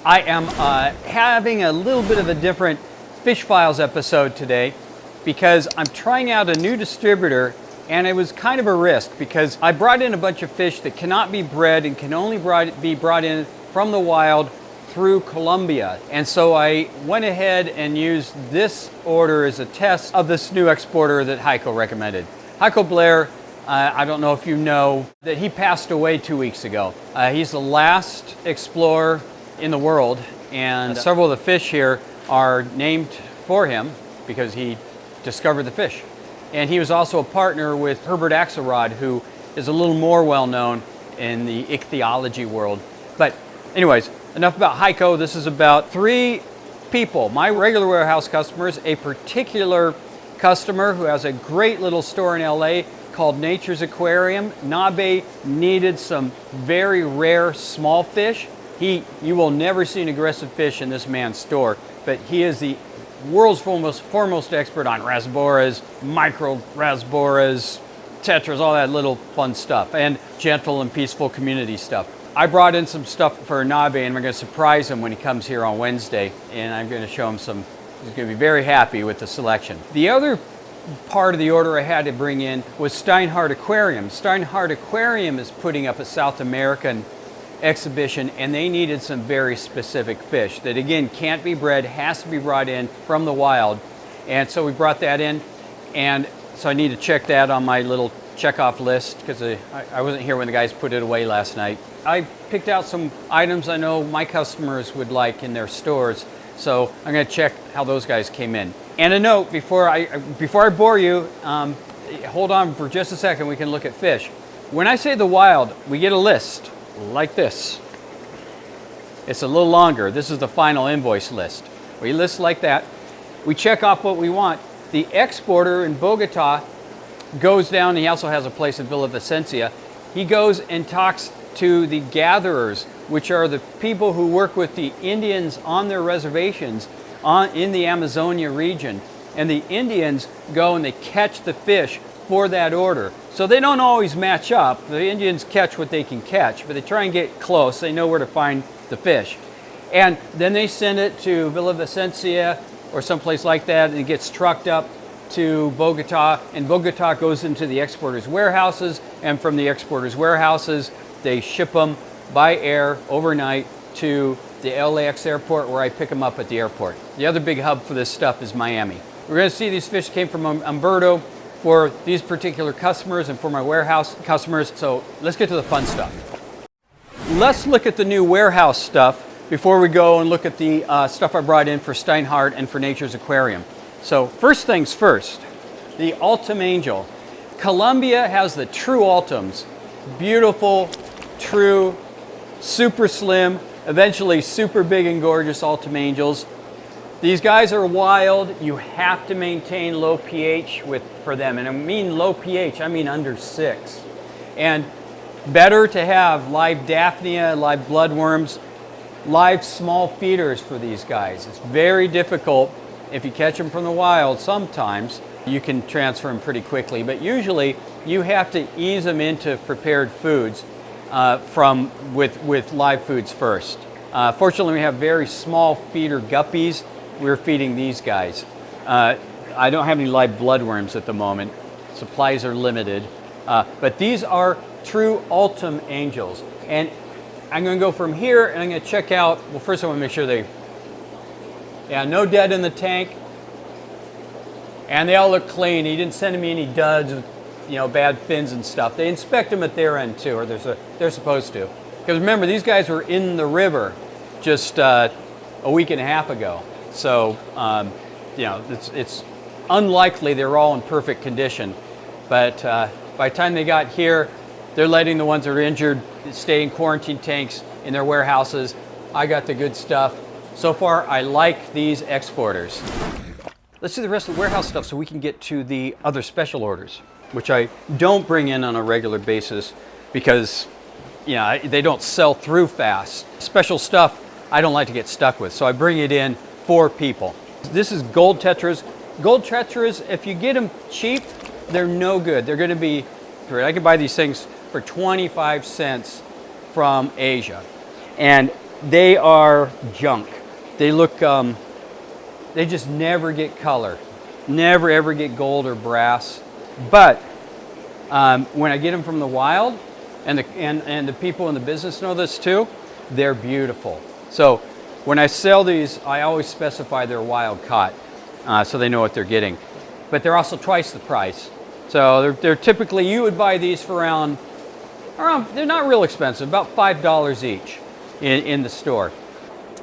I am having a little bit of a different Fish Files episode today because I'm trying out a new distributor, and it was kind of a risk because I brought in a bunch of fish that cannot be bred and can only be brought in from the wild through Colombia. And so I went ahead and used this order as a test of this new exporter that Heiko recommended. Heiko Bleher, I don't know if you know that he passed away 2 weeks ago. He's the last explorer in the world, and several of the fish here are named for him because he discovered the fish. And he was also a partner with Herbert Axelrod, who is a little more well known in the ichthyology world. But anyways, enough about Heiko. This is about 3 people, my regular warehouse customers, a particular customer who has a great little store in LA called Nature's Aquarium. Nabe needed some very rare small fish. You will never see an aggressive fish in this man's store, but he is the world's foremost expert on rasboras, micro rasboras, tetras, all that little fun stuff, and gentle and peaceful community stuff. I brought in some stuff for Nabe, and we're going to surprise him when he comes here on Wednesday, and I'm going to show him some. He's going to be very happy with the selection. The other part of the order I had to bring in was Steinhart Aquarium. Steinhart Aquarium is putting up a South American exhibition, and they needed some very specific fish that, again, can't be bred, has to be brought in from the wild. And so we brought that in, and so I need to check that on my little checkoff list because I wasn't here when the guys put it away last night. I picked out some items I know my customers would like in their stores, so I'm going to check how those guys came in. And a note before I bore you, hold on for just a second, we can look at fish. When I say the wild, we get a list like this. It's a little longer. This is the final invoice list. We list like that. We check off what we want. The exporter in Bogota goes down, he also has a place in Villavicencio. He goes and talks to the gatherers, which are the people who work with the Indians on their reservations in the Amazonia region. And the Indians go and they catch the fish for that order. So they don't always match up. The Indians catch what they can catch, but they try and get close. They know where to find the fish. And then they send it to Villavicencio or someplace like that, and it gets trucked up to Bogota, and Bogota goes into the exporters' warehouses, and from the exporters' warehouses, they ship them by air overnight to the LAX airport, where I pick them up at the airport. The other big hub for this stuff is Miami. We're going to see these fish came from Umberto for these particular customers and for my warehouse customers. So let's get to the fun stuff. Let's look at the new warehouse stuff before we go and look at the stuff I brought in for Steinhart and for Nature's Aquarium. So first things first, the Altum Angel. Colombia has the true Altums. Beautiful, true, super slim, eventually super big and gorgeous Altum Angels. These guys are wild. You have to maintain low pH for them. And I mean low pH, I mean under 6. And better to have live Daphnia, live bloodworms, live small feeders for these guys. It's very difficult. If you catch them from the wild, sometimes you can transfer them pretty quickly. But usually you have to ease them into prepared foods with live foods first. Fortunately, we have very small feeder guppies. We're feeding these guys. I don't have any live bloodworms at the moment. Supplies are limited. But these are true Altum Angels. And I'm going to go from here and I'm going to check out, well, first I want to make sure no dead in the tank. And they all look clean. He didn't send me any duds with, bad fins and stuff. They inspect them at their end too, or they're supposed to. Because remember, these guys were in the river just a week and a half ago. So, it's unlikely they're all in perfect condition. But by the time they got here, they're letting the ones that are injured stay in quarantine tanks in their warehouses. I got the good stuff. So far, I like these exporters. Let's do the rest of the warehouse stuff so we can get to the other special orders, which I don't bring in on a regular basis because, they don't sell through fast. Special stuff I don't like to get stuck with, so I bring it in for people. This is gold tetras. Gold tetras, if you get them cheap, they're no good. They're going to be, I can buy these things for 25 cents from Asia. And they are junk. They look, they just never get color. Never ever get gold or brass. But when I get them from the wild, and the people in the business know this too, they're beautiful. So when I sell these, I always specify they're wild caught, so they know what they're getting. But they're also twice the price. So they're typically, you would buy these for around, they're not real expensive, about $5 each in the store.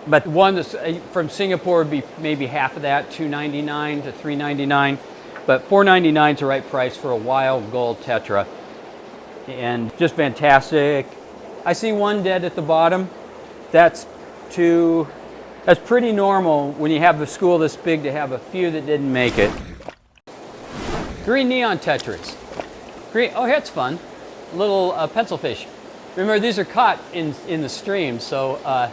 But one that's from Singapore would be maybe half of that, $2.99 to $3.99. But $4.99 is the right price for a wild gold tetra. And just fantastic. I see one dead at the bottom. That's pretty normal when you have a school this big to have a few that didn't make it. Green neon tetras. Green, oh, that's fun. Little pencil fish. Remember, these are caught in the stream, so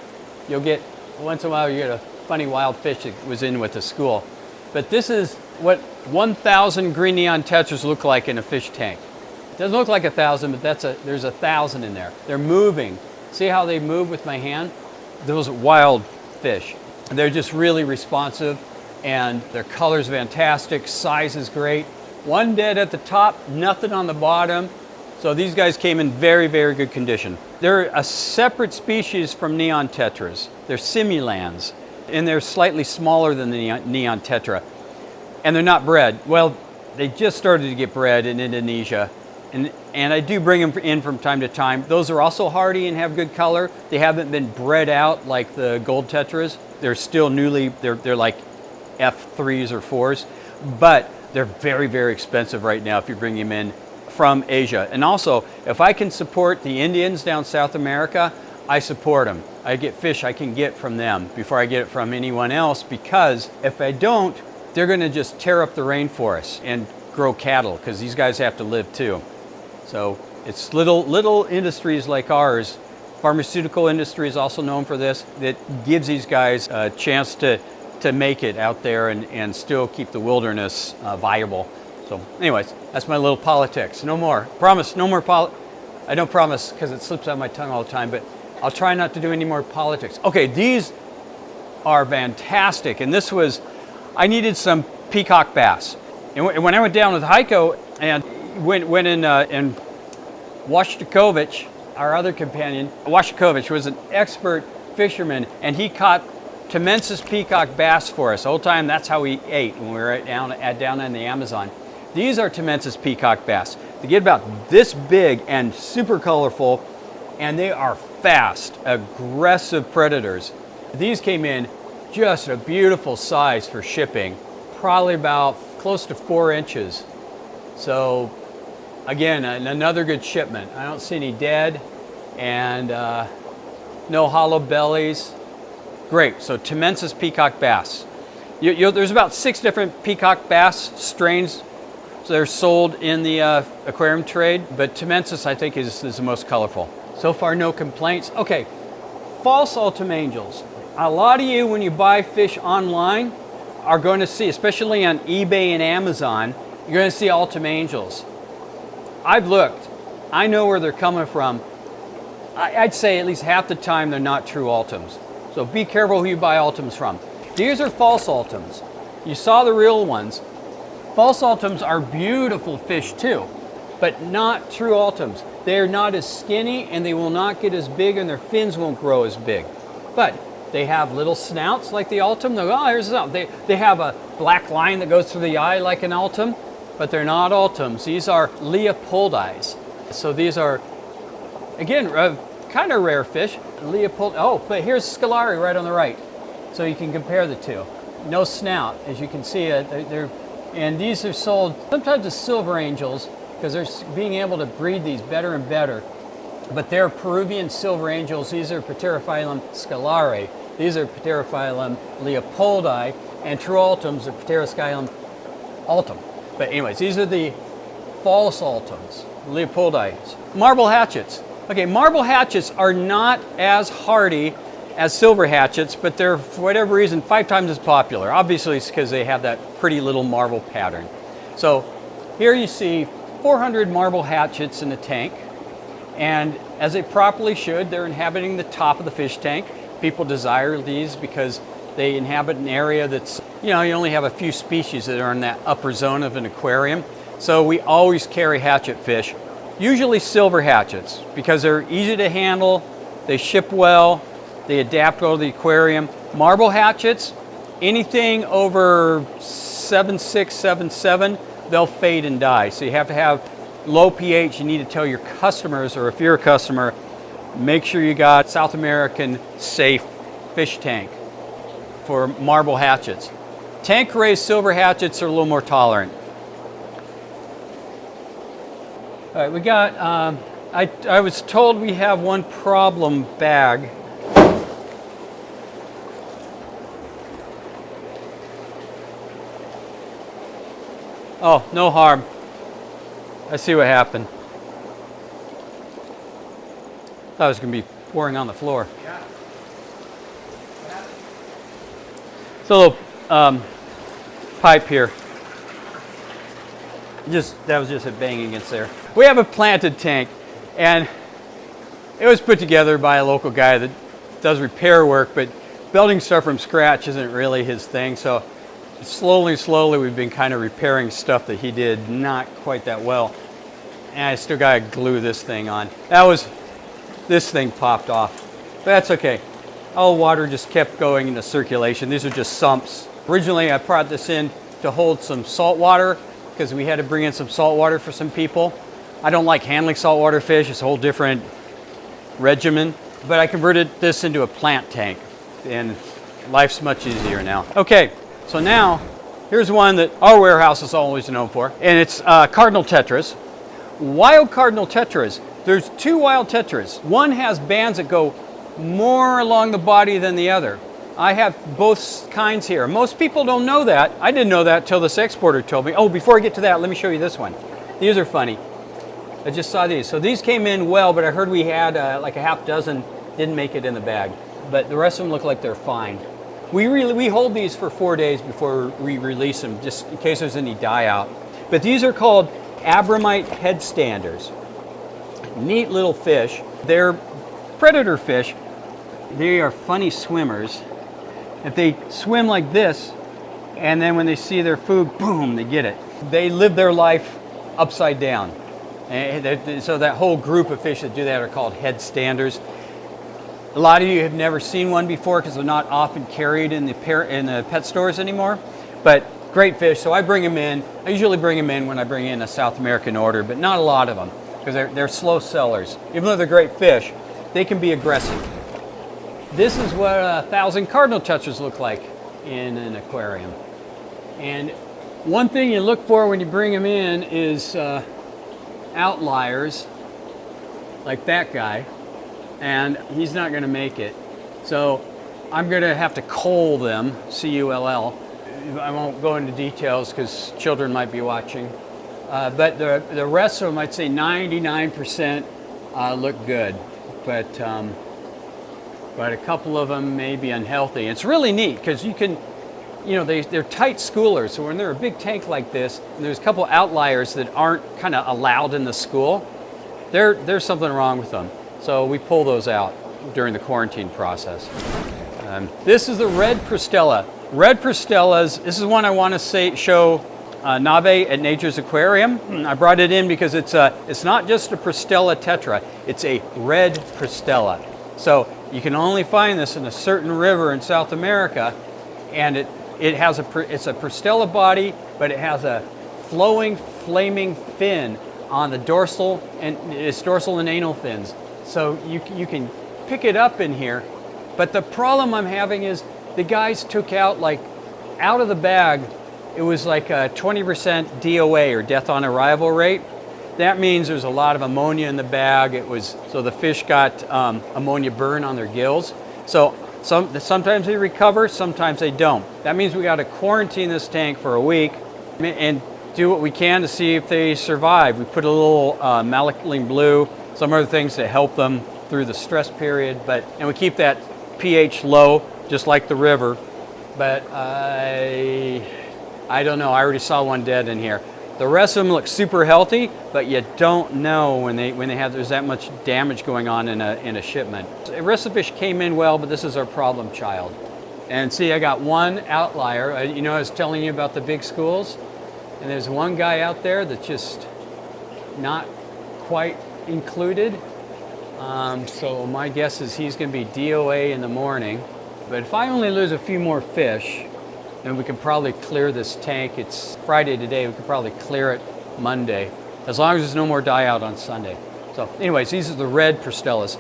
you'll get, once in a while you get a funny wild fish that was in with the school. But this is what 1,000 green neon tetras look like in a fish tank. It doesn't look like 1,000, but there's 1,000 in there. They're moving. See how they move with my hand? Those wild fish. They're just really responsive, and their color's fantastic, size is great. One dead at the top, nothing on the bottom. So these guys came in very, very good condition. They're a separate species from neon tetras. They're simulans, and they're slightly smaller than the neon tetra. And they're not bred. Well, they just started to get bred in Indonesia. And I do bring them in from time to time. Those are also hardy and have good color. They haven't been bred out like the gold tetras. They're still they're like F3s or 4s. But they're very, very expensive right now if you bring them in from Asia. And also, if I can support the Indians down South America, I support them. I get fish I can get from them before I get it from anyone else, because if I don't, they're going to just tear up the rainforest and grow cattle, because these guys have to live too. So it's little industries like ours. Pharmaceutical industry is also known for this, that gives these guys a chance to make it out there and still keep the wilderness viable. So anyways, that's my little politics. No more. Promise, no more I don't promise, because it slips out of my tongue all the time, but I'll try not to do any more politics. Okay, these are fantastic. And this was, I needed some peacock bass. And when I went down with Heiko and went in, and Washakovich, our other companion, Washakovich was an expert fisherman, and he caught Temensis peacock bass for us. The whole time, that's how we ate when we were down in the Amazon. These are Temensis peacock bass. They get about this big and super colorful, and they are fast, aggressive predators. These came in just a beautiful size for shipping, probably about close to 4 inches. So again, another good shipment. I don't see any dead, and no hollow bellies. Great. So Temensis peacock bass. There's about 6 different peacock bass strains. So they're sold in the aquarium trade, but Temensis, I think, is the most colorful. So far, no complaints. Okay, false Altum angels. A lot of you, when you buy fish online, are going to see, especially on eBay and Amazon, you're going to see Altum angels. I've looked. I know where they're coming from. I'd say at least half the time they're not true Altums. So be careful who you buy Altums from. These are false Altums. You saw the real ones. False Altums are beautiful fish too, but not true Altums. They're not as skinny, and they will not get as big, and their fins won't grow as big. But they have little snouts like the Altum. They'll go, oh, here's a snout. They have a black line that goes through the eye like an Altum, but they're not Altums. These are Leopoldis. So these are, again, kind of rare fish. But here's Scalari right on the right. So you can compare the two. No snout, as you can see. And these are sold sometimes as silver angels, because they're being able to breed these better and better. But they're Peruvian silver angels. These are Pterophyllum scalari. These are Pterophyllum leopoldi, and true Altums are Pterophyllum altum. But anyways, these are the false Altums, leopoldi. Marble hatchets. Okay, marble hatchets are not as hardy as silver hatchets, but they're, for whatever reason, 5 times as popular. Obviously, it's because they have that pretty little marble pattern. So here you see 400 marble hatchets in a tank, and as they properly should, they're inhabiting the top of the fish tank. People desire these because they inhabit an area that's, you only have a few species that are in that upper zone of an aquarium. So we always carry hatchet fish, usually silver hatchets, because they're easy to handle, they ship well, they adapt well to the aquarium. Marble hatchets, anything over 7.6, 7.7, they'll fade and die. So you have to have low pH. You need to tell your customers, or if you're a customer, make sure you got South American safe fish tank for marble hatchets. Tank raised silver hatchets are a little more tolerant. All right, we got, I was told we have one problem bag. Oh, no harm. I see what happened. Thought it was going to be pouring on the floor. Yeah. It's a little pipe here. That was just a bang against there. We have a planted tank, and it was put together by a local guy that does repair work, but building stuff from scratch isn't really his thing. So slowly we've been kind of repairing stuff that he did not quite that well. And I still got to glue this thing on. This thing popped off, but that's okay. All water just kept going into circulation. These are just sumps. Originally, I brought this in to hold some salt water because we had to bring in some salt water for some people. I don't like handling saltwater fish. It's a whole different regimen, but I converted this into a plant tank, and life's much easier now. Okay, so now here's one that our warehouse is always known for, and it's Cardinal Tetras. Wild Cardinal Tetras. There's two wild Tetras. One has bands that go more along the body than the other. I have both kinds here. Most people don't know that. I didn't know that till this exporter told me. Oh, before I get to that, let me show you this one. These are funny. I just saw these. So these came in well, but I heard we had like a half dozen didn't make it in the bag. But the rest of them look like they're fine. We hold these for 4 days before we release them, just in case there's any die out. But these are called Abramowicz Headstanders. Neat little fish. They're predator fish. They are funny swimmers. If they swim like this, and then when they see their food, boom, they get it. They live their life upside down. And so that whole group of fish that do that are called headstanders. A lot of you have never seen one before because they're not often carried in the pet stores anymore. But great fish, so I bring them in. I usually bring them in when I bring in a South American order, but not a lot of them because they're slow sellers. Even though they're great fish, they can be aggressive. This is what 1,000 Cardinal Tetras look like in an aquarium. And one thing you look for when you bring them in is outliers, like that guy, and he's not going to make it. So I'm going to have to cull them, C-U-L-L. I won't go into details because children might be watching. But the rest of them, I'd say 99% look good. But a couple of them may be unhealthy. It's really neat because you can, they're tight schoolers. So when they're a big tank like this, and there's a couple outliers that aren't kind of allowed in the school, there's something wrong with them. So we pull those out during the quarantine process. This is the red Prostella. Red Prostellas, this is one I want to show Nave at Nature's Aquarium. I brought it in because it's not just a Prostella tetra, it's a red Prostella. So you can only find this in a certain river in South America, and it's a Prostella body, but it has a flowing, flaming fin on the dorsal and its dorsal and anal fins. So you can pick it up in here, but the problem I'm having is the guys took out of the bag, it was like a 20% DOA or death on arrival rate. That means there's a lot of ammonia in the bag. So the fish got ammonia burn on their gills. So sometimes they recover, sometimes they don't. That means we got to quarantine this tank for a week and do what we can to see if they survive. We put a little malachlene blue, some other things to help them through the stress period, and we keep that pH low, just like the river. But I don't know, I already saw one dead in here. The rest of them look super healthy, but you don't know when they have there's that much damage going on in a shipment. The rest of the fish came in well, but this is our problem child. And see, I got one outlier. You know, I was telling you about the big schools, and there's one guy out there that's just not quite included. So my guess is he's going to be DOA in the morning. But if I only lose a few more fish, then we can probably clear this tank. It's Friday today. We could probably clear it Monday, as long as there's no more die out on Sunday. So anyways, these are the red Prostellas.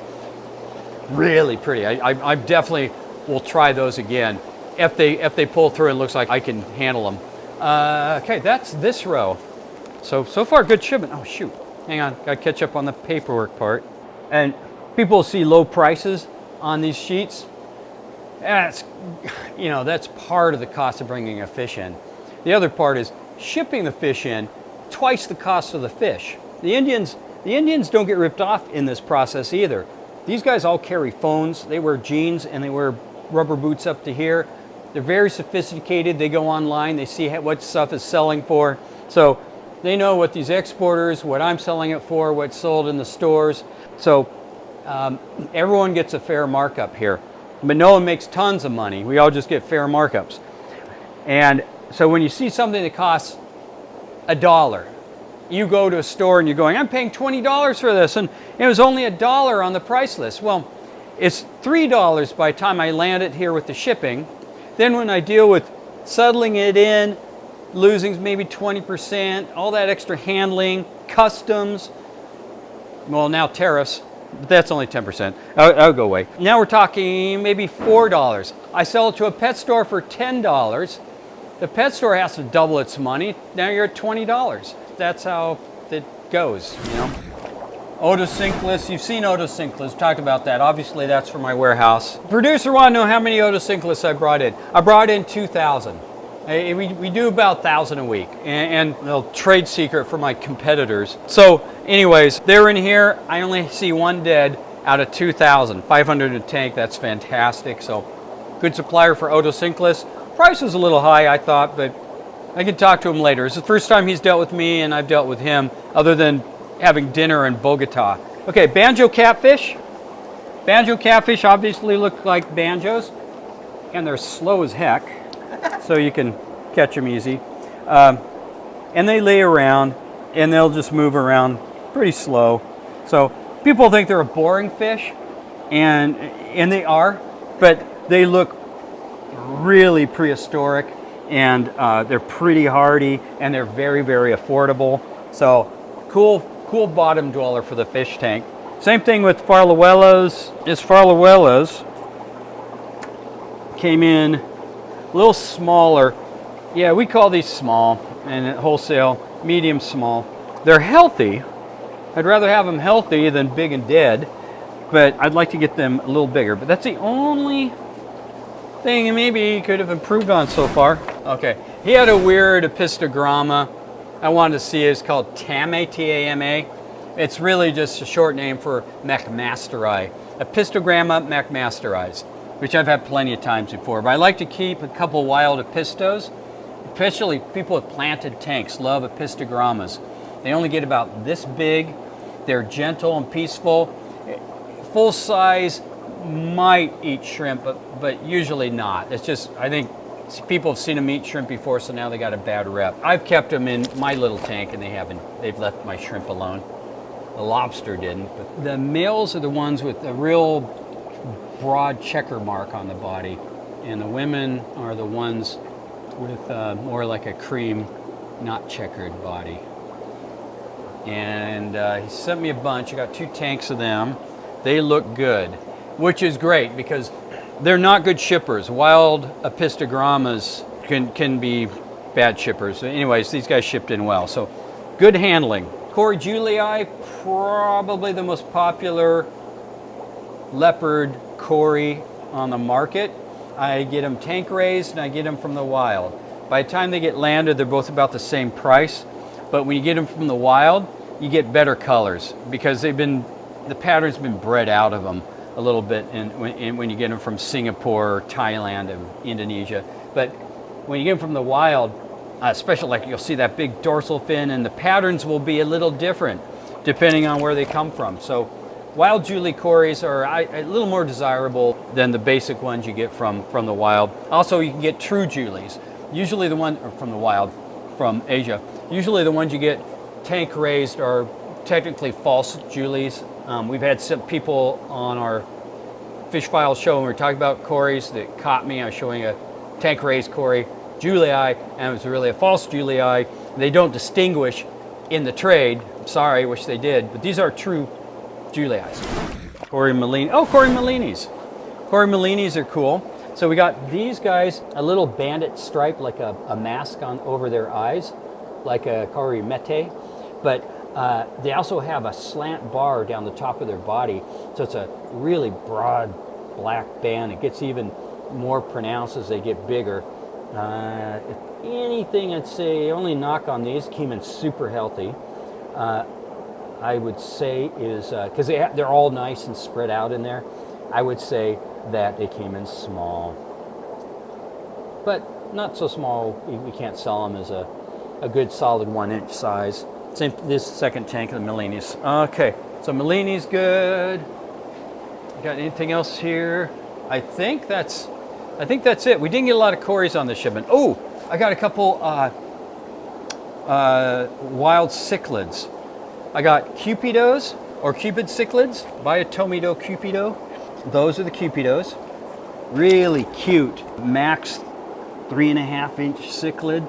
Really pretty. I definitely will try those again. If they pull through, it looks like I can handle them. Okay, that's this row. So far, good shipment. Oh shoot, hang on, gotta catch up on the paperwork part. And people see low prices on these sheets. That's, you know, that's part of the cost of bringing a fish in. The other part is shipping the fish in, twice the cost of the fish. The Indians don't get ripped off in this process either. These guys all carry phones, they wear jeans, and they wear rubber boots up to here. They're very sophisticated. They go online, they see what stuff is selling for. So they know what these exporters, what I'm selling it for, what's sold in the stores. So everyone gets a fair markup here. But no one makes tons of money. We all just get fair markups. And so when you see something that costs $1, you go to a store and you're going, I'm paying $20 for this, and it was only $1 on the price list. Well, it's $3 by the time I land it here with the shipping. Then when I deal with settling it in, losing maybe 20%, all that extra handling, customs, well, now tariffs, but that's only 10%. I'll go away. Now we're talking maybe $4. I sell it to a pet store for $10. The pet store has to double its money. Now you're at $20. That's how it goes, you know. Otocinclus, you've seen Otocinclus, talked about that. Obviously that's for my warehouse. Producer want to know how many Otocinclus I brought in. I brought in 2,000. We do about 1,000 a week, and a trade secret for my competitors. So anyways, they're in here. I only see one dead out of 2,000. 500 a tank, that's fantastic. So good supplier for Otocinclus. Price was a little high, I thought, but I can talk to him later. It's the first time he's dealt with me and I've dealt with him, other than having dinner in Bogota. Okay, banjo catfish. Banjo catfish obviously look like banjos, and they're slow as heck. So you can catch them easy. And they lay around and they'll just move around pretty slow. So people think they're a boring fish, and they are, but they look really prehistoric, and they're pretty hardy, and they're very, very affordable. So cool bottom dweller for the fish tank. Same thing with Farluellas. This Farluellas came in a little smaller. Yeah, we call these small, and at wholesale, medium small. They're healthy. I'd rather have them healthy than big and dead, but I'd like to get them a little bigger. But that's the only thing maybe he could have improved on so far. Okay, he had a weird Apistogramma. I wanted to see it. It's called Tama, T-A-M-A. It's really just a short name for macmasteri. Apistogramma macmasteris, which I've had plenty of times before. But I like to keep a couple wild Apistos. Especially people with planted tanks love Apistogrammas. They only get about this big. They're gentle and peaceful. Full size might eat shrimp, but usually not. It's just, I think people have seen them eat shrimp before, so now they got a bad rep. I've kept them in my little tank, and they've left my shrimp alone. The lobster didn't. But the males are the ones with a real broad checker mark on the body, and the women are the ones with more like a cream, not checkered body. And he sent me a bunch. I got 2 tanks of them. They look good, which is great because they're not good shippers. Wild Apistogrammas can be bad shippers. So anyways, these guys shipped in well. So good handling. Julii, probably the most popular leopard Cory on the market. I get them tank raised and I get them from the wild. By the time they get landed, they're both about the same price. But when you get them from the wild, you get better colors because the pattern's been bred out of them a little bit when you get them from Singapore, Thailand, and Indonesia. But when you get them from the wild, especially like you'll see that big dorsal fin, and the patterns will be a little different depending on where they come from. So wild Julii cories are a little more desirable than the basic ones you get from the wild. Also, you can get true Julies. Usually the one from the wild, from Asia. Usually the ones you get tank raised are technically false Julies. We've had some people on our fish file show when we were talking about cories that caught me. I was showing a tank raised cory Julii, and it was really a false Julii. They don't distinguish in the trade. Sorry, wish they did, but these are true Julii. Cory Melini. Oh, Cory Melinis. Cory Melinis are cool. So we got these guys, a little bandit stripe, like a mask on over their eyes, like a Corymete, but they also have a slant bar down the top of their body, so it's a really broad black band. It gets even more pronounced as they get bigger. If anything, I'd say only knock on these, came in super healthy. I would say is, because they're all nice and spread out in there, I would say that they came in small. But not so small, we can't sell them as a good solid 1-inch size. Same this second tank of the Melinis. Okay, so Melini's good. Got anything else here? I think that's it. We didn't get a lot of cories on this shipment. Oh, I got a couple wild cichlids. I got Cupidos, or Cupid cichlids, by a Tomido Cupido. Those are the Cupidos. Really cute, max 3.5-inch cichlid.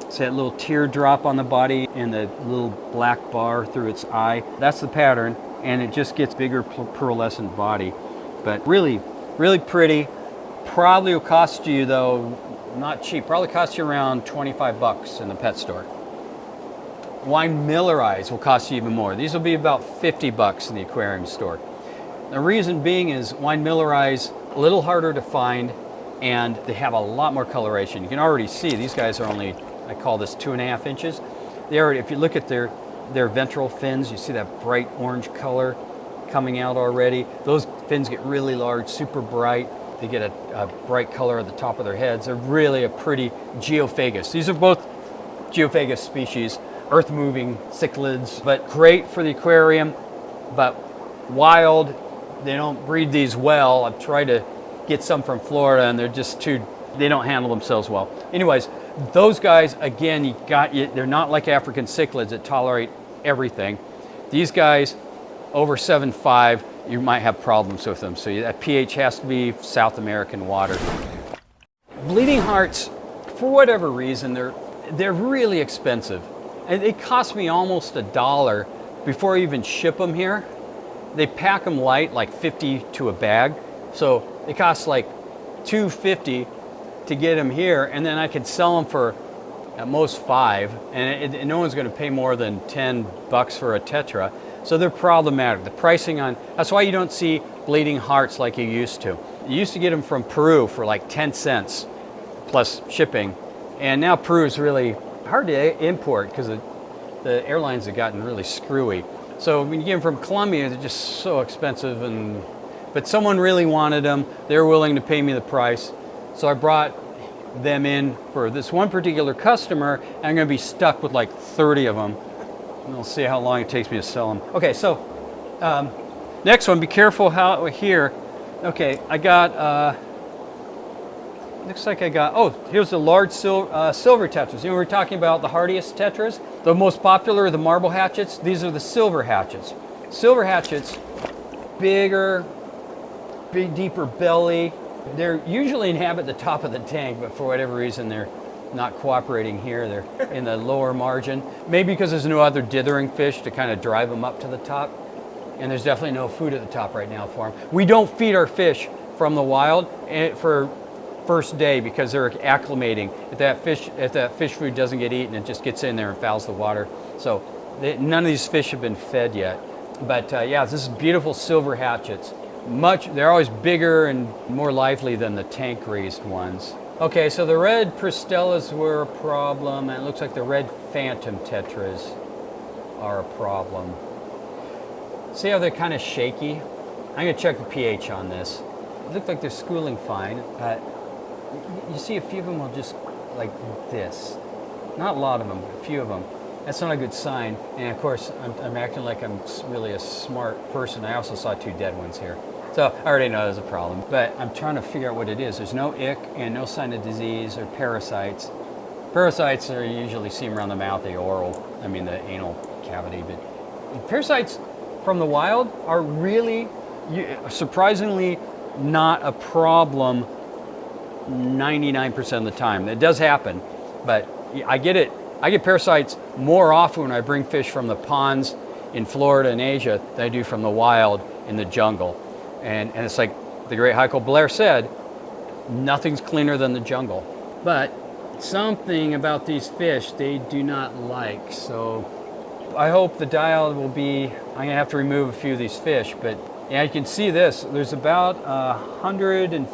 It's that little teardrop on the body and the little black bar through its eye. That's the pattern, and it just gets bigger pearlescent body. But really, really pretty. Probably will cost you, though, not cheap, probably cost you around 25 bucks in the pet store. Winemilleri will cost you even more. These will be about 50 bucks in the aquarium store. The reason being is Winemilleri a little harder to find, and they have a lot more coloration. You can already see these guys are only, I call this 2.5 inches. They already, if you look at their ventral fins, you see that bright orange color coming out already. Those fins get really large, super bright. They get a bright color at the top of their heads. They're really a pretty Geophagus. These are both Geophagus species, earth-moving cichlids, but great for the aquarium, but wild. They don't breed these well. I've tried to get some from Florida, and they're just they don't handle themselves well. Anyways, those guys, again, they're not like African cichlids that tolerate everything. These guys, over 7.5, you might have problems with them. So that pH has to be South American water. Bleeding hearts, for whatever reason, they're really expensive. And it cost me almost $1 before I even ship them here. They pack them light, like 50 to a bag. So it costs like $2.50 to get them here, and then I could sell them for at most $5, and no one's going to pay more than 10 bucks for a tetra. So they're problematic. The pricing that's why you don't see bleeding hearts like you used to. You used to get them from Peru for like 10 cents plus shipping, and now Peru is really hard to import because the airlines have gotten really screwy. So when you get them from Colombia, they're just so expensive, but someone really wanted them. They were willing to pay me the price. So I brought them in for this one particular customer, and I'm going to be stuck with like 30 of them. And we'll see how long it takes me to sell them. Okay, so next one, be careful how here. Okay, I got, looks like I got, oh, here's the large silver tetras. You know, we were talking about the hardiest tetras. The most popular are the marble hatchets. These are the silver hatchets. Silver hatchets, bigger, big, deeper belly. They usually inhabit the top of the tank, but for whatever reason, they're not cooperating here. They're in the lower margin. Maybe because there's no other dithering fish to kind of drive them up to the top. And there's definitely no food at the top right now for them. We don't feed our fish from the wild for first day because they're acclimating. If that fish food doesn't get eaten, it just gets in there and fouls the water. So none of these fish have been fed yet. But yeah, this is beautiful silver hatchets. They're always bigger and more lively than the tank raised ones. Okay, so the red Pristellas were a problem, and it looks like the red phantom tetras are a problem. See how they're kind of shaky? I'm gonna check the pH on this. It looks like they're schooling fine. You see a few of them will just like this. Not a lot of them, but a few of them. That's not a good sign. And of course, I'm acting like I'm really a smart person. I also saw 2 dead ones here. So I already know there's a problem, but I'm trying to figure out what it is. There's no ick and no sign of disease or parasites. Parasites are usually seen around the mouth, the anal cavity, but parasites from the wild are really surprisingly not a problem 99% of the time. It does happen, but I get parasites more often when I bring fish from the ponds in Florida and Asia than I do from the wild in the jungle. And it's like the great Heiko Bleher said, nothing's cleaner than the jungle. But something about these fish they do not like. So I hope the dial will be, I'm gonna have to remove a few of these fish, but yeah, you can see this. There's about 100 and,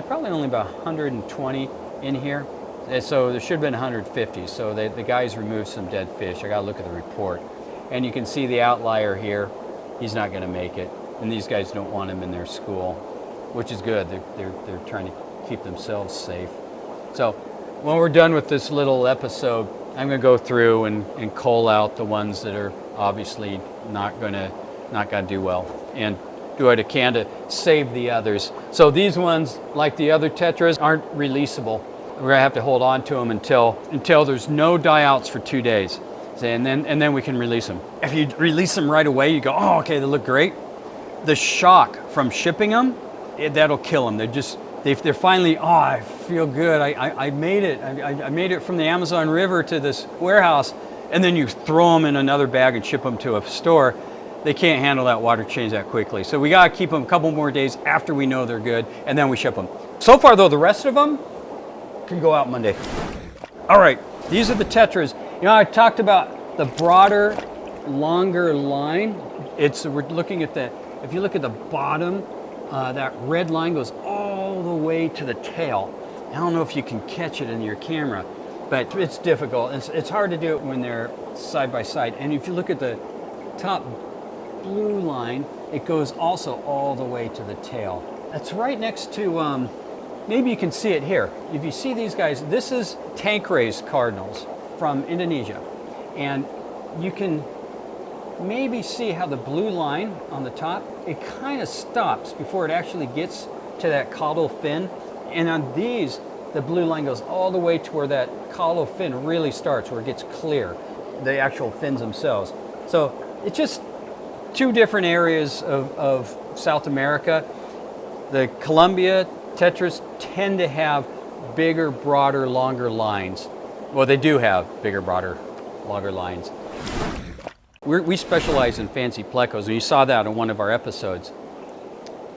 probably only about 120 in here. And so there should have been 150. So the guys removed some dead fish. I gotta look at the report. And you can see the outlier here. He's not gonna make it. And these guys don't want him in their school, which is good. They're trying to keep themselves safe. So when we're done with this little episode, I'm gonna go through and cull out the ones that are obviously not gonna do well, and do what I can to save the others. So these ones, like the other tetras, aren't releasable. We're gonna have to hold on to them until there's no die outs for 2 days, and then we can release them. If you release them right away, you go, oh, okay, they look great. The shock from shipping them, that'll kill them. They're finally, oh, I feel good. I made it. I made it from the Amazon River to this warehouse, and then you throw them in another bag and ship them to a store. They can't handle that water change that quickly. So we gotta keep them a couple more days after we know they're good, and then we ship them. So far though, the rest of them can go out Monday. All right, these are the tetras. I talked about the broader, longer line. We're looking at if you look at the bottom, that red line goes all the way to the tail. I don't know if you can catch it in your camera, but it's difficult. It's hard to do it when they're side by side. And if you look at the top blue line, it goes also all the way to the tail. That's right next to, maybe you can see it here. If you see these guys, this is tank-raised cardinals from Indonesia. And you can maybe see how the blue line on the top, it kind of stops before it actually gets to that caudal fin. And on these, the blue line goes all the way to where that caudal fin really starts, where it gets clear, the actual fins themselves. So it's just 2 different areas of South America. The Colombia tetras tend to have bigger, broader, longer lines. Well, they do have bigger, broader, longer lines. We specialize in fancy Plecos, and you saw that in one of our episodes.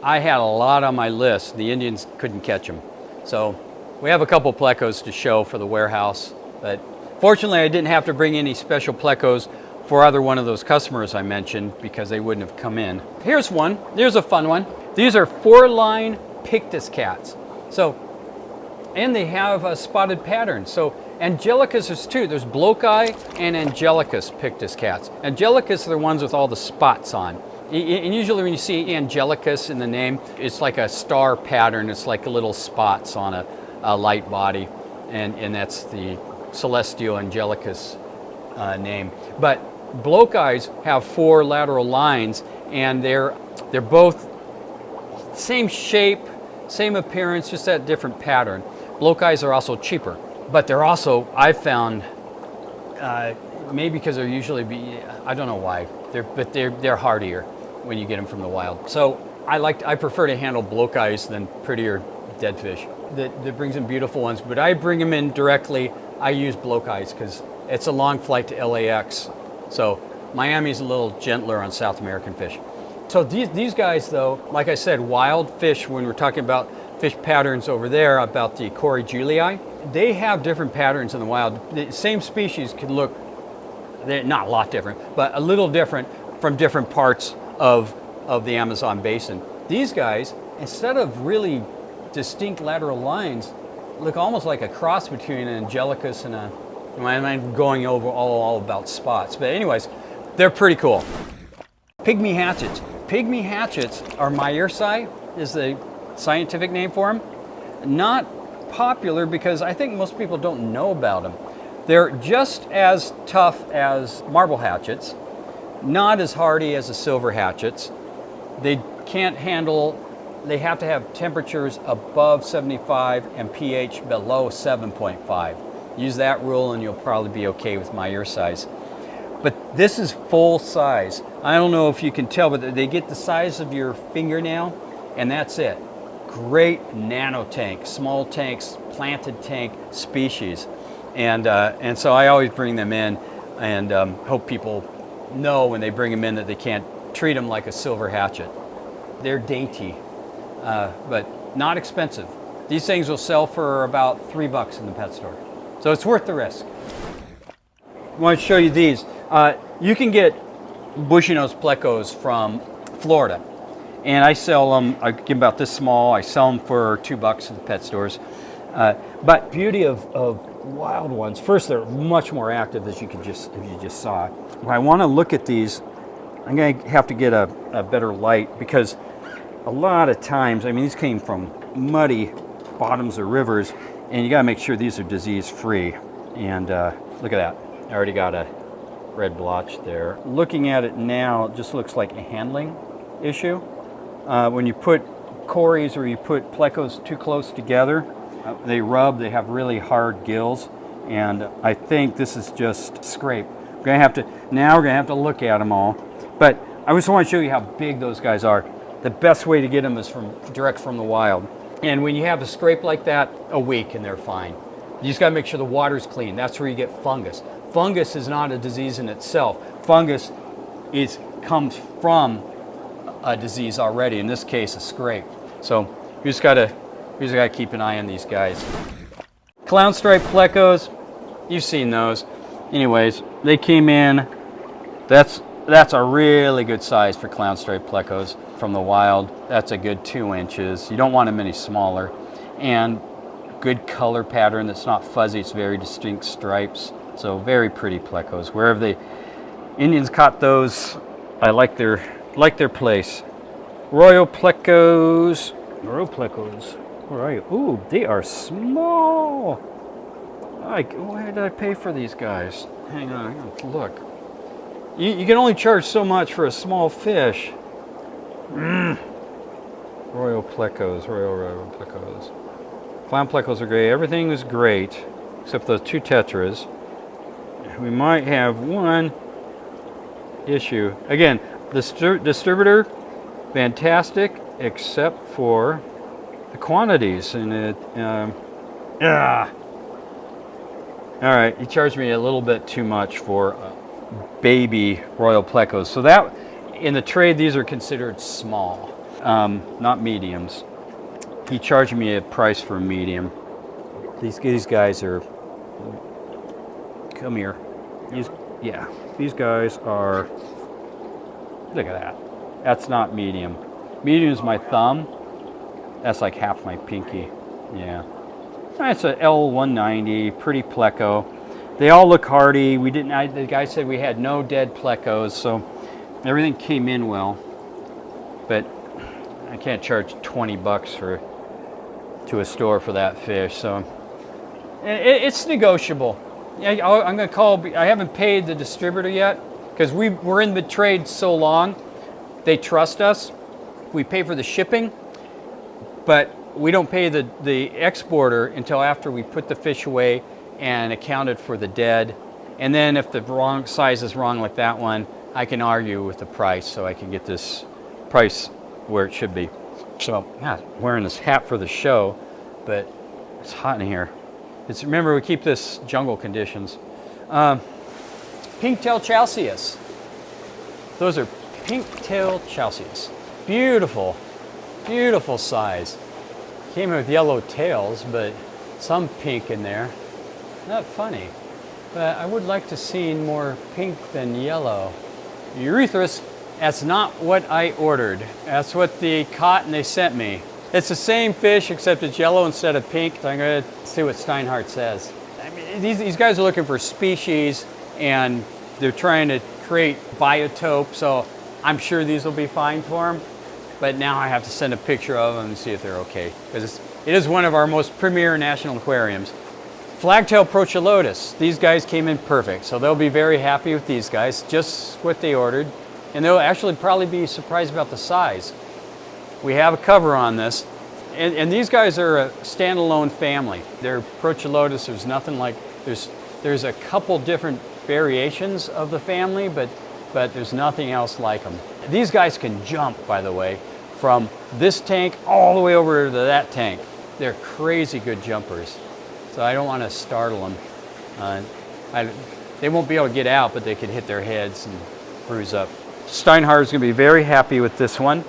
I had a lot on my list. The Indians couldn't catch them. So we have a couple Plecos to show for the warehouse, but fortunately I didn't have to bring any special Plecos for either one of those customers I mentioned, because they wouldn't have come in. Here's one. There's a fun one. These are 4-line Pictus cats. So, and they have a spotted pattern. So Angelicus is 2. There's Blochi and Angelicus Pictus cats. Angelicus are the ones with all the spots on. And usually when you see Angelicus in the name, it's like a star pattern. It's like little spots on a light body. And that's the Celestial Angelicus name. But Blochis have 4 lateral lines, and they're both same shape, same appearance, just that different pattern. Blochis are also cheaper, but they're also, I've found, maybe because they're usually, I don't know why, they're hardier when you get them from the wild. So I prefer to handle Blochis than prettier dead fish. That brings in beautiful ones, but I bring them in directly. I use Blochis because it's a long flight to LAX. So Miami's a little gentler on South American fish. So these guys though, like I said, wild fish, when we're talking about fish patterns over there, about the Julii, they have different patterns in the wild. The same species can look, they're not a lot different, but a little different from different parts of the Amazon basin. These guys, instead of really distinct lateral lines, look almost like a cross between an Angelicus and a, I'm going over all about spots, but anyways, they're pretty cool. Pygmy hatchets. Pygmy hatchets are Meyersi, is the scientific name for them. Not popular because I think most people don't know about them. They're just as tough as marble hatchets, not as hardy as the silver hatchets. They can't handle, they have to have temperatures above 75 and pH below 7.5. Use that rule and you'll probably be okay with my ear size. But this is full size. I don't know if you can tell, but they get the size of your fingernail, and that's it. Great nano tank, small tanks, planted tank species. And so I always bring them in and hope people know when they bring them in that they can't treat them like a silver hatchet. They're dainty, but not expensive. These things will sell for about $3 in the pet store. So it's worth the risk. I want to show you these. You can get Bushynose Plecos from Florida. And I sell them, I give about this small, I sell them for $2 in the pet stores. But beauty of wild ones, first they're much more active as you just saw. When I want to look at these, I'm going to have to get a better light because a lot of times, I mean these came from muddy bottoms of rivers and you got to make sure these are disease free. And look at that, I already got a red blotch there. Looking at it now, it just looks like a handling issue. When you put Corys or you put Plecos too close together, they rub, they have really hard gills, and I think this is just scrape. Now we're gonna have to look at them all. But I just want to show you how big those guys are. The best way to get them is direct from the wild. And when you have a scrape like that, a week and they're fine. You just gotta make sure the water's clean. That's where you get fungus. Fungus is not a disease in itself. Fungus comes from a disease already, in this case a scrape. So you just gotta keep an eye on these guys. Clown stripe Plecos, you've seen those. Anyways, they came in, that's a really good size for clown stripe Plecos from the wild. That's a good 2 inches. You don't want them any smaller. And good color pattern that's not fuzzy, it's very distinct stripes. So very pretty Plecos. Wherever the Indians caught those, I like their place. Royal Plecos. Where are you? Ooh, they are small. Why did I pay for these guys? Hang on, I'm gonna look. You can only charge so much for a small fish. Royal Plecos, Royal Plecos. Clown Plecos are great. Everything is great except those 2 Tetras. We might have one issue. Again, the distributor, fantastic, except for the quantities. And it, all right, he charged me a little bit too much for baby Royal Plecos. So that, in the trade, these are considered small, not mediums. He charged me a price for a medium. These guys are, come here. These guys are, look at that. That's not medium. Medium is my thumb. That's like half my pinky. Yeah. That's a L190, pretty Pleco. They all look hardy. The guy said we had no dead Plecos, so everything came in well. But I can't charge $20 to a store for that fish, so it's negotiable. I'm gonna call. I haven't paid the distributor yet because we're in the trade so long. They trust us. We pay for the shipping, but we don't pay the exporter until after we put the fish away and accounted for the dead. And then if the wrong size is wrong like that one, I can argue with the price so I can get this price where it should be. So, yeah, wearing this hat for the show, but it's hot in here. Remember, we keep this jungle conditions. Pink-tailed chalceus. Those are pink-tailed chalceus. Beautiful, beautiful size. Came in with yellow tails, but some pink in there. Not funny, but I would like to see more pink than yellow. Urethris, that's not what I ordered. That's what they caught and they sent me. It's the same fish except it's yellow instead of pink. So I'm gonna see what Steinhart says. I mean, these guys are looking for species and they're trying to create biotope, so I'm sure these will be fine for them. But now I have to send a picture of them and see if they're okay. Because It is one of our most premier national aquariums. Flagtail Prochilotus. These guys came in perfect, so they'll be very happy with these guys, just what they ordered. And they'll actually probably be surprised about the size. We have a cover on this. And these guys are a standalone family. They're Prochilotus. There's nothing like, there's a couple different variations of the family, but there's nothing else like them. These guys can jump, by the way, from this tank all the way over to that tank. They're crazy good jumpers. So I don't want to startle them. They won't be able to get out, but they could hit their heads and bruise up. Steinhart is going to be very happy with this one.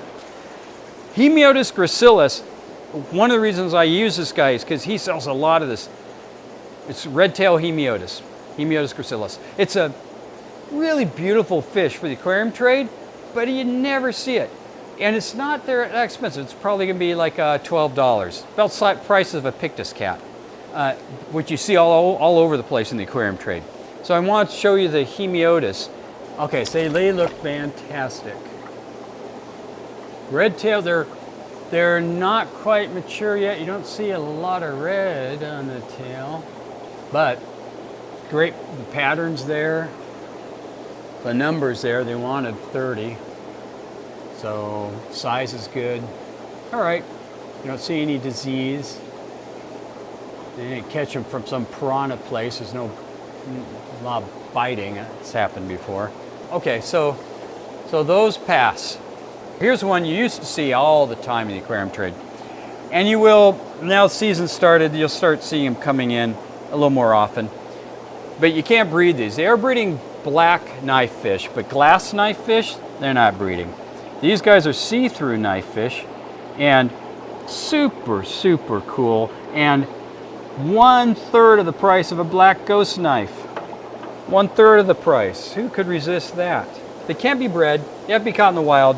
Hemiotis gracilis. One of the reasons I use this guy is because he sells a lot of this. It's Redtail Hemiotis gracilis. It's a really beautiful fish for the aquarium trade, but you never see it. And it's not that expensive. It's probably going to be like $12. About the price of a Pictus cat, which you see all over the place in the aquarium trade. So I want to show you the Hemiotis. Okay, so they look fantastic. Redtail, they're not quite mature yet. You don't see a lot of red on the tail, but great, the patterns there, the numbers there, they wanted 30. So size is good. All right, you don't see any disease. They didn't catch them from some piranha place. There's no a lot of biting. It's happened before. Okay, so those pass. Here's one you used to see all the time in the aquarium trade. And you will, now the season started, you'll start seeing them coming in a little more often. But you can't breed these. They are breeding black knifefish, but glass knifefish, they're not breeding. These guys are see-through knifefish and super, super cool. And 1/3 of the price of a black ghost knife. 1/3 of the price. Who could resist that? They can't be bred. They have to be caught in the wild.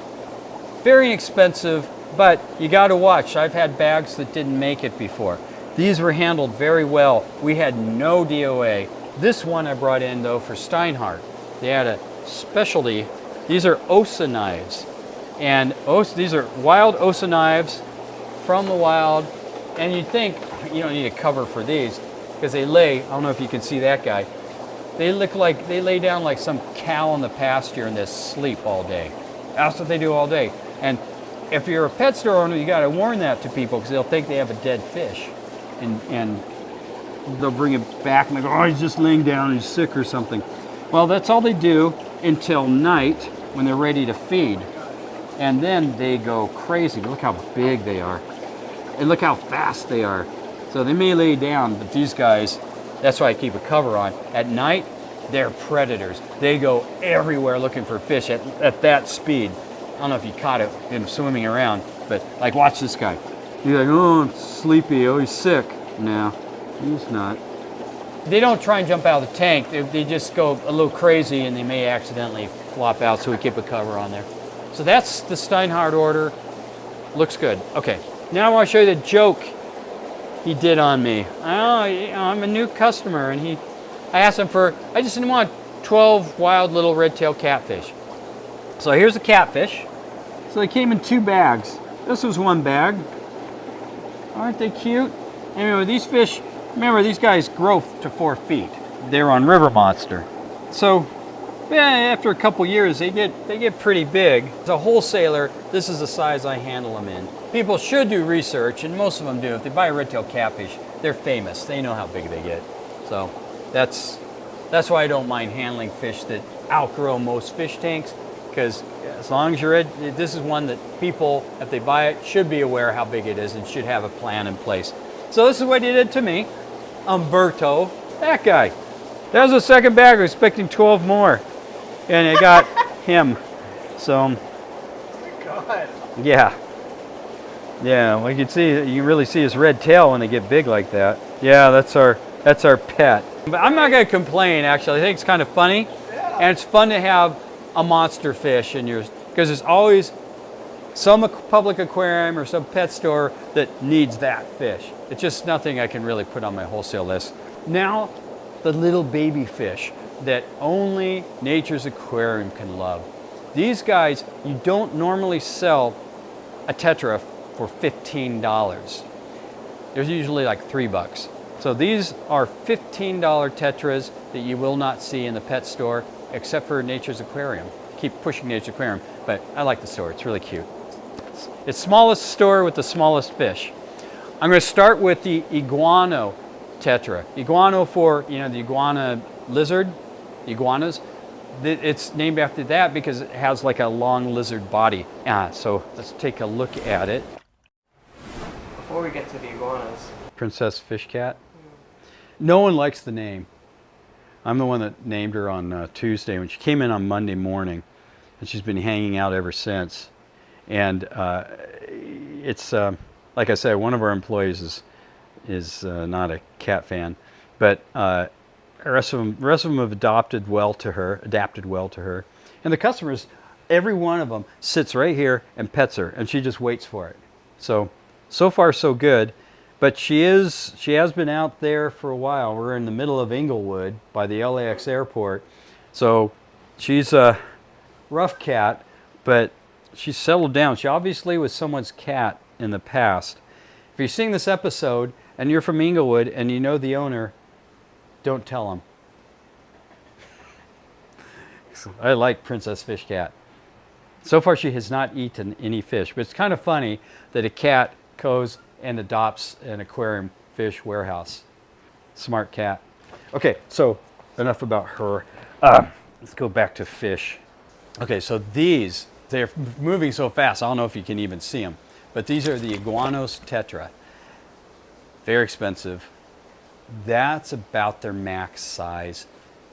Very expensive, but you got to watch. I've had bags that didn't make it before. These were handled very well. We had no DOA. This one I brought in though for Steinhart. They had a specialty. These are Oca knives. And these are wild Oca knives from the wild. And you'd think you don't need a cover for these because they lay, I don't know if you can see that guy. They look like they lay down like some cow in the pasture and they sleep all day. That's what they do all day. And if you're a pet store owner, you got to warn that to people because they'll think they have a dead fish. And they'll bring it back and they go, oh, he's just laying down, he's sick or something. Well, that's all they do until night when they're ready to feed. And then they go crazy. Look how big they are. And look how fast they are. So they may lay down, but these guys, that's why I keep a cover on. At night, they're predators. They go everywhere looking for fish at that speed. I don't know if you caught it, him swimming around, but like watch this guy. He's like, oh, I'm sleepy, oh, he's sick. No, he's not. They don't try and jump out of the tank. They just go a little crazy and they may accidentally flop out, so we keep a cover on there. So that's the Steinhart order. Looks good. Okay, now I want to show you the joke he did on me. Oh, I'm a new customer, and I asked him I just didn't want 12 wild little red-tailed catfish. So here's a catfish. So they came in 2 bags. This was 1 bag. Aren't they cute? Anyway, these fish, remember these guys grow to 4 feet. They're on River Monster. So yeah, after a couple years, they get pretty big. As a wholesaler, this is the size I handle them in. People should do research, and most of them do. If they buy a red-tailed catfish, they're famous. They know how big they get. So that's why I don't mind handling fish that outgrow most fish tanks, because as long as you're this is one that people, if they buy it, should be aware how big it is and should have a plan in place. So this is what he did to me. Umberto, that guy. That was the second bag. I was expecting 12 more. And I got him. So, God. Yeah. Yeah, well, you can really see his red tail when they get big like that. Yeah, that's our pet. But I'm not going to complain, actually. I think it's kind of funny. Yeah. And it's fun to have a monster fish in yours, because there's always some public aquarium or some pet store that needs that fish. It's just nothing I can really put on my wholesale list. Now, the little baby fish that only Nature's Aquarium can love. These guys, you don't normally sell a tetra for $15. They're usually like $3. So these are $15 tetras that you will not see in the pet store, except for Nature's Aquarium. Keep pushing Nature's Aquarium, but I like the store. It's really cute. It's smallest store with the smallest fish. I'm going to start with the iguano tetra. Iguano for, you know, the iguana lizard, iguanas. It's named after that because it has like a long lizard body. So let's take a look at it. Before we get to the iguanas. Princess Fish Cat. No one likes the name. I'm the one that named her on Tuesday when she came in on Monday morning, and she's been hanging out ever since. And it's like I said, one of our employees is not a cat fan, but the rest of them have adapted well to her, and the customers, every one of them sits right here and pets her, and she just waits for it. So far so good. But she has been out there for a while. We're in the middle of Inglewood by the LAX airport. So she's a rough cat, but she's settled down. She obviously was someone's cat in the past. If you're seeing this episode and you're from Inglewood and you know the owner, don't tell him. I like Princess Fish Cat. So far she has not eaten any fish, but it's kind of funny that a cat goes and adopts an aquarium fish warehouse. Smart cat. Okay, so enough about her. Let's go back to fish. Okay, so they're moving so fast, I don't know if you can even see them, but these are the Iguanos tetra. Very expensive. That's about their max size.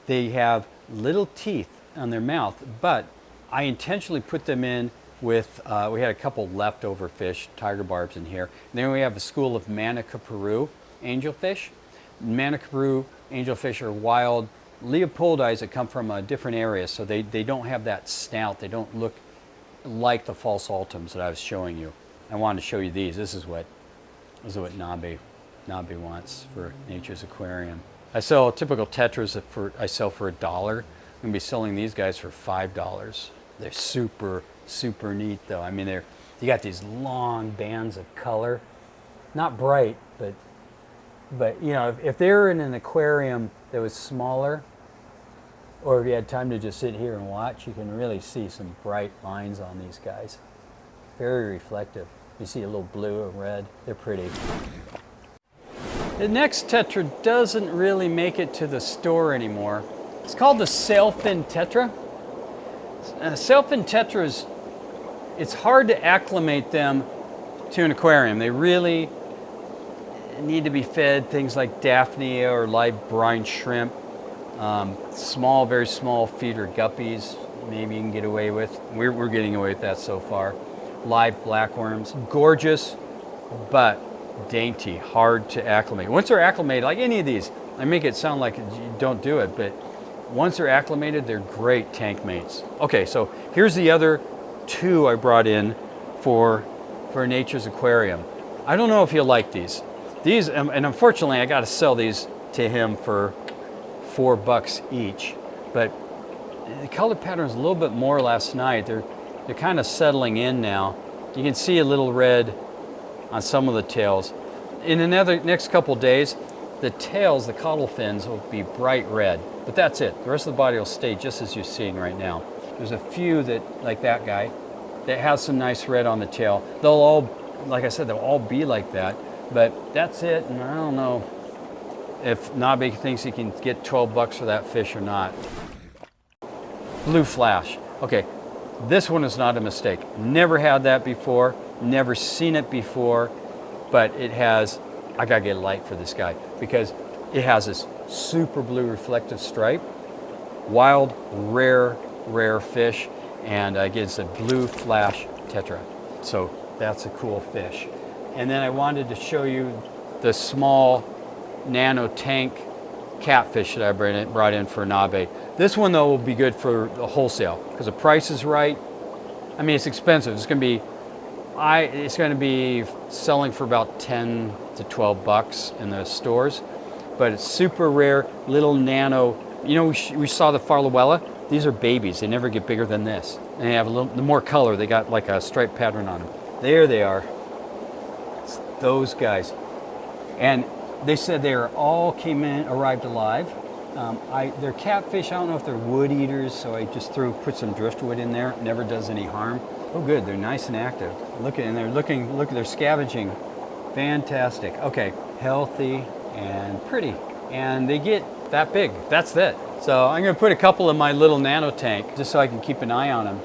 They have little teeth on their mouth, but I intentionally put them in with, we had a couple leftover fish, tiger barbs in here. And then we have a school of Manica Peru angelfish. Manica Peru angelfish are wild Leopoldis that come from a different area, so they don't have that snout. They don't look like the false Altums that I was showing you. I wanted to show you these. This is what Nabe wants for Nature's Aquarium. I sell typical tetras I sell for $1. I'm going to be selling these guys for $5. They're super neat though. I mean, you got these long bands of color, not bright, but you know, if they were in an aquarium that was smaller, or if you had time to just sit here and watch, you can really see some bright lines on these guys. Very reflective. You see a little blue and red. They're pretty. The next tetra doesn't really make it to the store anymore. It's called the sailfin tetra. Sailfin tetras, it's hard to acclimate them to an aquarium. They really need to be fed things like Daphnia or live brine shrimp, very small feeder guppies, maybe you can get away with. We're getting away with that so far. Live blackworms, gorgeous, but dainty, hard to acclimate. Once they're acclimated, like any of these, I make it sound like you don't do it, but once they're acclimated, they're great tank mates. Okay, so here's the other two I brought in for Nature's Aquarium. I don't know if he'll like these. These, and unfortunately, I got to sell these to him for $4 each. But the color pattern is a little bit more last night. They're kind of settling in now. You can see a little red on some of the tails. In next couple days, the tails, the caudal fins, will be bright red. But that's it. The rest of the body will stay just as you're seeing right now. There's a few that, like that guy, that has some nice red on the tail. They'll all, like I said, they'll all be like that. But that's it, and I don't know if Nabe thinks he can get $12 for that fish or not. Blue flash. Okay, this one is not a mistake. Never had that before, never seen it before, but it has, I gotta get a light for this guy because it has this super blue reflective stripe. Wild, rare fish, and again, it's a blue flash tetra. So that's a cool fish. And then I wanted to show you the small Nano tank catfish that I brought in for Nabe. This one though will be good for the wholesale because the price is right. I mean, it's expensive. It's going to be selling for about 10 to 12 bucks in the stores, but it's super rare, little nano. You know, we saw the Farlowella. These are babies. They never get bigger than this. And they have a little more color. They got like a stripe pattern on them. There they are. It's those guys. And they said they all arrived alive. They're catfish. I don't know if they're wood eaters, so I just put some driftwood in there. It never does any harm. Oh, good. They're nice and active. Look, they're scavenging. Fantastic. Okay, healthy and pretty. And they get that big. That's it. So I'm going to put a couple in my little nano tank just so I can keep an eye on them.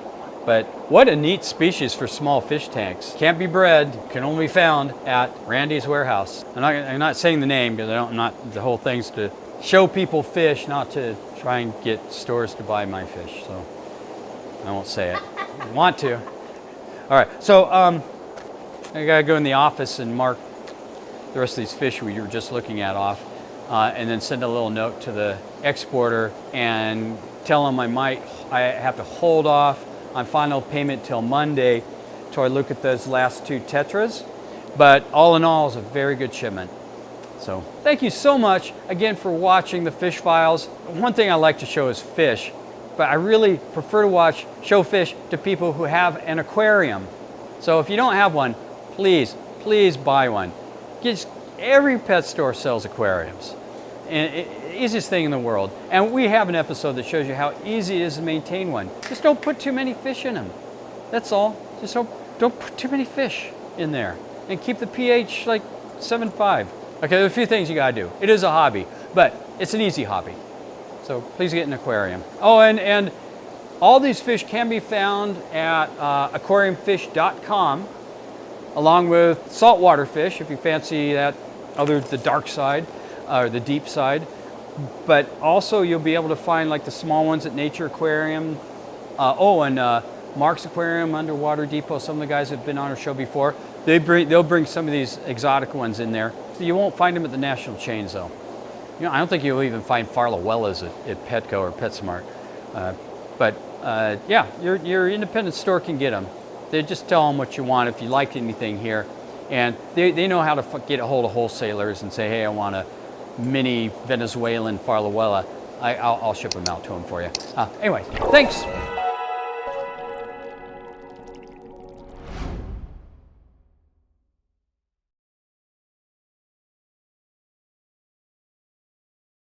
But what a neat species for small fish tanks. Can't be bred, can only be found at Randy's warehouse. I'm not saying the name because the whole thing's to show people fish, not to try and get stores to buy my fish. So I won't say it. I want to. All right, so I gotta go in the office and mark the rest of these fish we were just looking at off, and then send a little note to the exporter and tell them I have to hold off on final payment till Monday till I look at those last 2 Tetras. But all in all, it's a very good shipment. So thank you so much again for watching the Fish Files. One thing I like to show is fish, but I really prefer to show fish to people who have an aquarium. So if you don't have one, please buy one. Every pet store sells aquariums. And easiest thing in the world. And we have an episode that shows you how easy it is to maintain one. Just don't put too many fish in them. That's all. Just don't put too many fish in there. And keep the pH like 7.5. Okay, there are a few things you gotta do. It is a hobby, but it's an easy hobby. So please get an aquarium. Oh, and all these fish can be found at aquariumfish.com, along with saltwater fish if you fancy the dark side or the deep side. But also you'll be able to find like the small ones at Nature Aquarium. And Mark's Aquarium, Underwater Depot. Some of the guys have been on our show before. They'll bring some of these exotic ones in there. So you won't find them at the national chains though. I don't think you'll even find Farlowellas at Petco or PetSmart. Yeah, your independent store can get them. They just tell them what you want if you like anything here. And they know how to get a hold of wholesalers and say, hey, I want a mini Venezuelan Farlowella. I'll ship them out to them for you. Anyway, thanks.